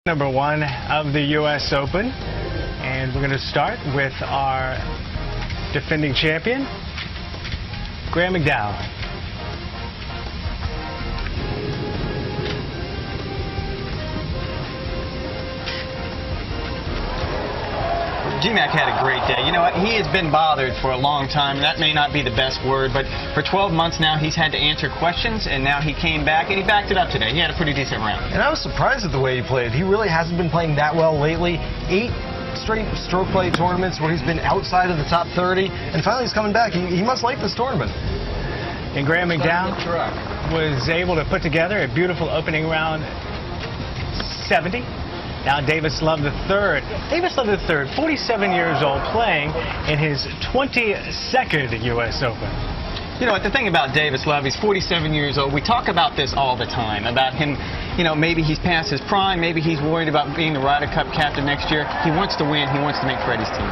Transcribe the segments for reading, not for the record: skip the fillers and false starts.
Number 1 of the U.S. Open, and we're going to start with our defending champion, Graeme McDowell. G-Mac had a great day. You know what? He has been bothered for a long time. That may not be the best word, but for 12 months now, he's had to answer questions, and now he came back, and he backed it up today. He had a pretty decent round. And I was surprised at the way he played. He really hasn't been playing that well lately. 8 straight stroke play tournaments where he's been outside of the top 30, and finally he's coming back. He must like this tournament. And Graeme McDowell was able to put together a beautiful opening round 70. Now Davis Love III. Davis Love III, 47 years old, playing in his 22nd U.S. Open. You know what, the thing about Davis Love, he's 47 years old. We talk about this all the time, about him, you know, maybe he's past his prime, maybe he's worried about being the Ryder Cup captain next year. He wants to win, he wants to make Freddie's team.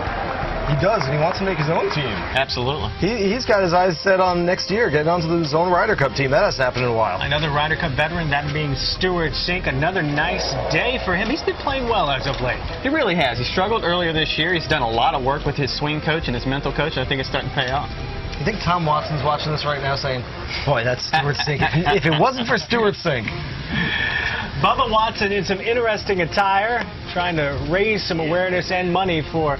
He does, and he wants to make his own team. Absolutely. He's got his eyes set on next year, getting onto his own Ryder Cup team. That hasn't happened in a while. Another Ryder Cup veteran, that being Stewart Cink. Another nice day for him. He's been playing well as of late. He really has. He struggled earlier this year. He's done a lot of work with his swing coach and his mental coach, and I think it's starting to pay off. You think Tom Watson's watching this right now saying, boy, that's Stewart Cink. If it wasn't for Stewart Cink. Bubba Watson in some interesting attire, trying to raise some awareness and money for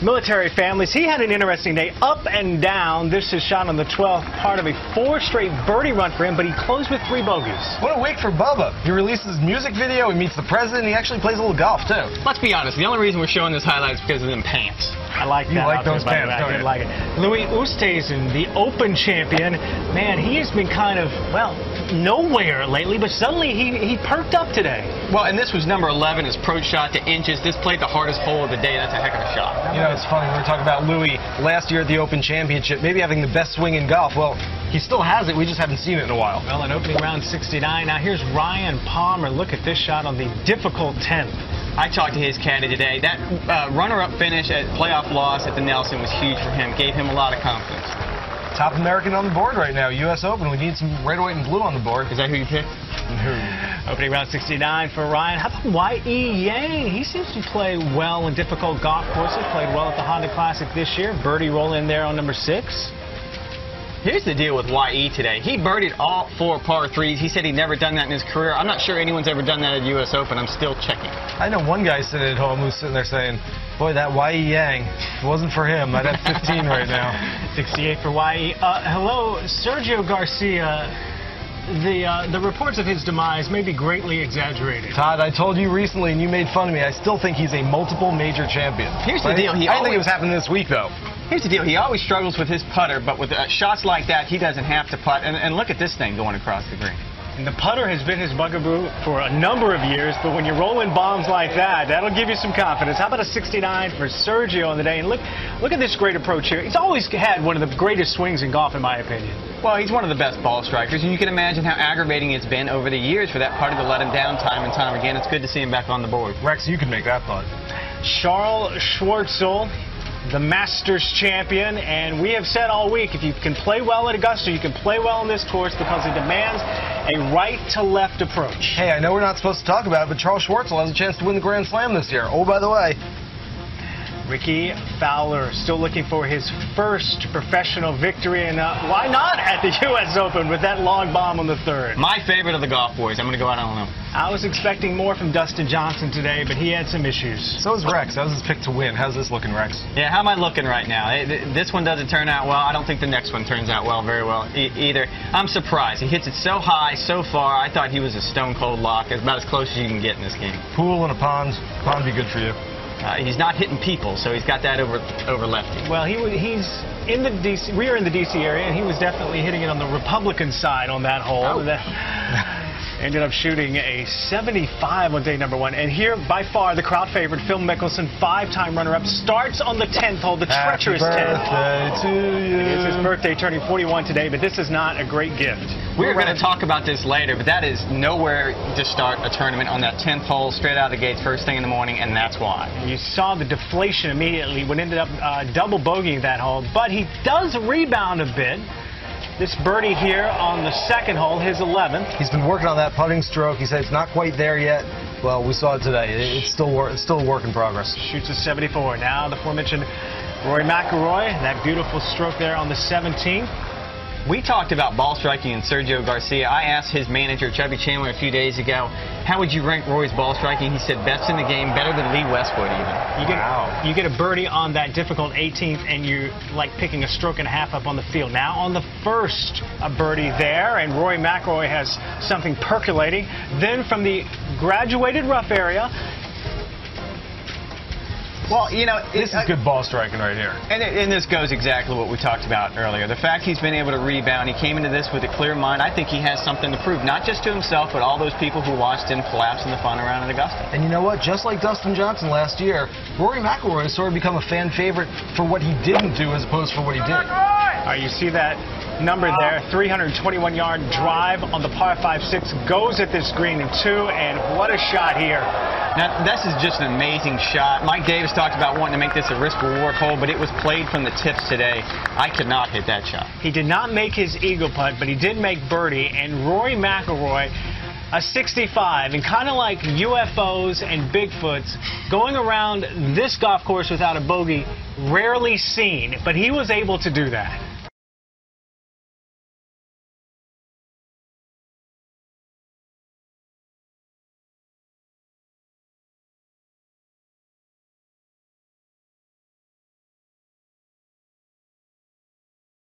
military families. He had an interesting day, up and down. This is shot on the 12th part of a 4 straight birdie run for him, but he closed with 3 bogeys. What a week for Bubba. He releases his music video, he meets the president, he actually plays a little golf, too. Let's be honest, the only reason we're showing this highlight is because of them pants. I like that. You like those pants, don't you? I like it. Louis Oosthuizen, the Open champion. Man, he has been kind of, well, nowhere lately, but suddenly he perked up today. Well, and this was number 11, his approach shot to inches. This played the hardest hole of the day. That's a heck of a shot. You know, it's funny, we were talking about Louis last year at the Open Championship, maybe having the best swing in golf. Well, he still has it, we just haven't seen it in a while. Well, in opening round 69, now here's Ryan Palmer. Look at this shot on the difficult 10th. I talked to his caddy today. That runner-up finish at playoff loss at the Nelson was huge for him, gave him a lot of confidence. Top American on the board right now, U.S. Open. We need some red, white, and blue on the board. Is that who you picked? Opening round 69 for Ryan. How about Y.E. Yang? He seems to play well in difficult golf courses. Played well at the Honda Classic this year. Birdie roll in there on number 6. Here's the deal with Y.E. today. He birdied all 4 par 3s. He said he'd never done that in his career. I'm not sure anyone's ever done that at U.S. Open. I'm still checking. I know one guy sitting at home who's sitting there saying, boy, that Y.E. Yang, if it wasn't for him, I'd have 15 right now. 68 for Y.E. Hello, Sergio Garcia. The reports of his demise may be greatly exaggerated. Todd, I told you recently, and you made fun of me, I still think he's a multiple major champion. Here's the deal. I didn't think it was happening this week, though. Here's the deal. He always struggles with his putter, but with shots like that, he doesn't have to putt. And look at this thing going across the green. And the putter has been his bugaboo for a number of years, but when you're rolling bombs like that, that'll give you some confidence. How about a 69 for Sergio on the day? And look at this great approach here. He's always had one of the greatest swings in golf, in my opinion. Well, he's one of the best ball strikers, and you can imagine how aggravating it's been over the years for that putter to let him down time and time again. It's good to see him back on the board. Rex, you can make that putt. Charl Schwartzel, the Masters champion, and we have said all week, if you can play well at Augusta, you can play well on this course because it demands a right-to-left approach. Hey, I know we're not supposed to talk about it, but Charl Schwartzel has a chance to win the Grand Slam this year. Oh, by the way, Ricky Fowler still looking for his first professional victory, and why not at the U.S. Open with that long bomb on the 3rd? My favorite of the golf boys. I'm going to go out on a limb. I was expecting more from Dustin Johnson today, but he had some issues. So is Rex. That was his pick to win. How's this looking, Rex? Yeah, how am I looking right now? This one doesn't turn out well. I don't think the next one turns out very well either. I'm surprised. He hits it so high, so far. I thought he was a stone-cold lock. It's about as close as you can get in this game. Pool and a pond. Pond be good for you. He's not hitting people, so he's got that over lefty. Well, he's in the DC. We are in the DC area, and he was definitely hitting it on the Republican side on that hole. Oh. Ended up shooting a 75 on day number 1. And here, by far, the crowd favorite, Phil Mickelson, 5-time runner-up, starts on the 10th hole, the treacherous 10th. Happy birthday to you. It's his birthday, turning 41 today, but this is not a great gift. We're going to talk about this later, but that is nowhere to start a tournament on that 10th hole, straight out of the gates, first thing in the morning, and that's why. You saw the deflation immediately when ended up double bogeying that hole, but he does rebound a bit. This birdie here on the 2nd hole, his 11th. He's been working on that putting stroke. He said it's not quite there yet. Well, we saw it today. It's still a work in progress. Shoots a 74. Now the aforementioned Rory McIlroy, that beautiful stroke there on the 17th. We talked about ball striking and Sergio Garcia. I asked his manager, Chubby Chandler, a few days ago, how would you rank Rory's ball striking? He said best in the game, better than Lee Westwood even. You get a birdie on that difficult 18th, and you're like picking a stroke and a half up on the field. Now on the first, a birdie there, and Rory McIlroy has something percolating. Then from the graduated rough area. Well, you know, this is good ball striking right here. And this goes exactly what we talked about earlier. The fact he's been able to rebound, he came into this with a clear mind. I think he has something to prove, not just to himself, but all those people who watched him collapse in the final round at Augusta. And you know what? Just like Dustin Johnson last year, Rory McIlroy has sort of become a fan favorite for what he didn't do as opposed to for what he did. You see that number there, 321-yard drive on the par 5-6, goes at this green in 2, and what a shot here. Now, this is just an amazing shot. Mike Davis talked about wanting to make this a risk-reward hole, but it was played from the tips today. I could not hit that shot. He did not make his eagle putt, but he did make birdie, and Rory McIlroy, a 65, and kind of like UFOs and Bigfoots, going around this golf course without a bogey, rarely seen, but he was able to do that.